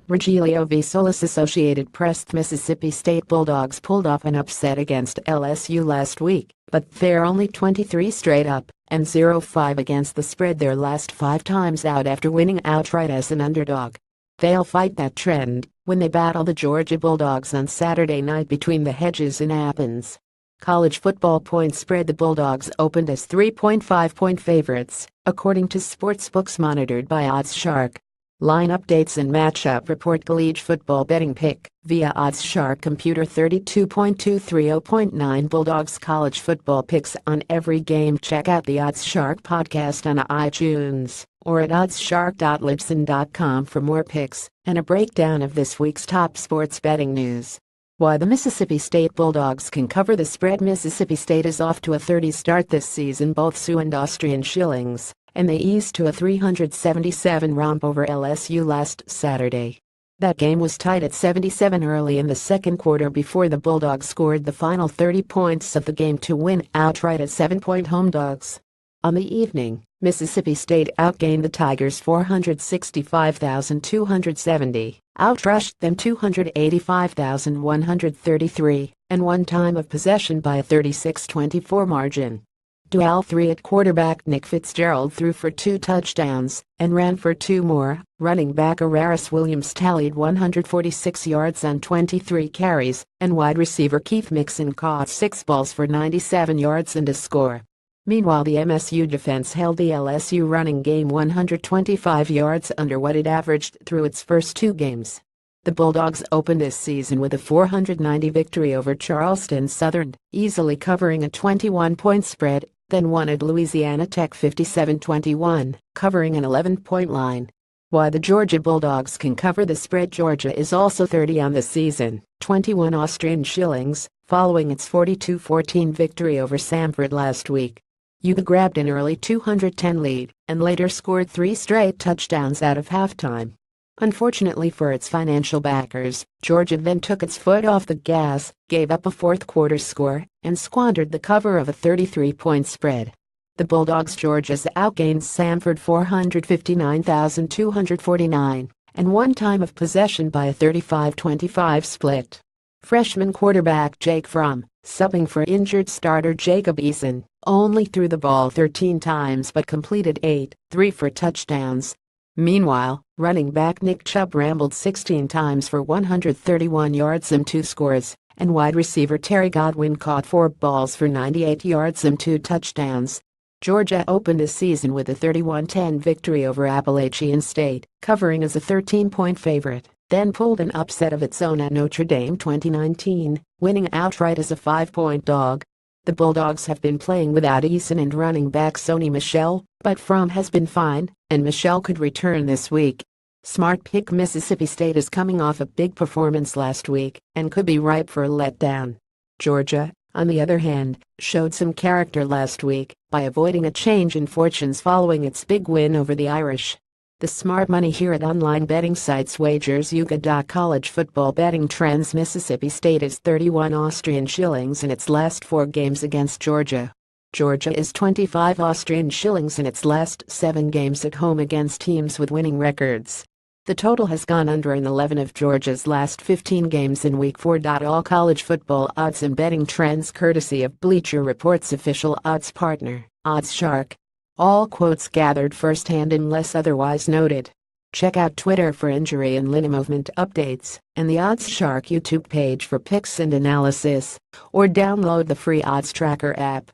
Rogelio V. SolisAssociated PressThe Mississippi State Bulldogs pulled off an upset against LSU last week, but they're only 23 straight up and 0-5 against the spread their last 5 times out after winning outright as an underdog. They'll fight that trend when they battle the Georgia Bulldogs on Saturday night between the hedges in Athens. College football point spread: the Bulldogs opened as 3.5-point favorites, according to sportsbooks monitored by OddsShark. Line updates and matchup report: college football betting pick via OddsShark computer 32.230.9 Bulldogs college football picks on every game. Check out the OddsShark podcast on iTunes or at oddsshark.libsyn.com for more picks and a breakdown of this week's top sports betting news. Why the Mississippi State Bulldogs can cover the spread. Mississippi State is off to a 30 start this season, both Sioux and Austrian shillings, and they eased to a 377 romp over LSU last Saturday. That game was tied at 77 early in the second quarter before the Bulldogs scored the final 30 points of the game to win outright as 7-point home dogs. On the evening, Mississippi State outgained the Tigers 465,270, outrushed them 285,133, and won time of possession by a 36-24 margin. Dual 3 at quarterback Nick Fitzgerald threw for 2 touchdowns and ran for 2 more. Running back Araris Williams tallied 146 yards on 23 carries, and wide receiver Keith Mixon caught 6 balls for 97 yards and a score. Meanwhile, the MSU defense held the LSU running game 125 yards under what it averaged through its first 2 games. The Bulldogs opened this season with a 490 victory over Charleston Southern, easily covering a 21-point spread, then won at Louisiana Tech 57-21, covering an 11-point line. Why the Georgia Bulldogs can cover the spread: Georgia is also 30 on the season, 21 Austrian shillings, following its 42-14 victory over Samford last week. UGA grabbed an early 210 lead and later scored 3 straight touchdowns out of halftime. Unfortunately for its financial backers, Georgia then took its foot off the gas, gave up a fourth-quarter score, and squandered the cover of a 33-point spread. The Bulldogs' Georgia's outgained Samford 459,249 and won time of possession by a 35-25 split. Freshman quarterback Jake Fromm, subbing for injured starter Jacob Eason, only threw the ball 13 times but completed 8, 3 for touchdowns. Meanwhile, running back Nick Chubb rambled 16 times for 131 yards and 2 scores, and wide receiver Terry Godwin caught 4 balls for 98 yards and 2 touchdowns. Georgia opened the season with a 31-10 victory over Appalachian State, covering as a 13-point favorite, then pulled an upset of its own at Notre Dame 2019, winning outright as a 5-point dog. The Bulldogs have been playing without Eason and running back Sony Michel, but Fromm has been fine, and Michel could return this week. Smart pick: Mississippi State is coming off a big performance last week and could be ripe for a letdown. Georgia, on the other hand, showed some character last week by avoiding a change in fortunes following its big win over the Irish. The smart money here at online betting sites wagers UGA. College football betting trends: Mississippi State is 31 Austrian shillings in its last 4 games against Georgia. Georgia is 25 Austrian shillings in its last 7 games at home against teams with winning records. The total has gone under in 11 of Georgia's last 15 games in Week 4. All college football odds and betting trends courtesy of Bleacher Report's official odds partner, OddsShark. All quotes gathered firsthand unless otherwise noted. Check out Twitter for injury and line movement updates, and the OddsShark YouTube page for picks and analysis, or download the free Odds Tracker app.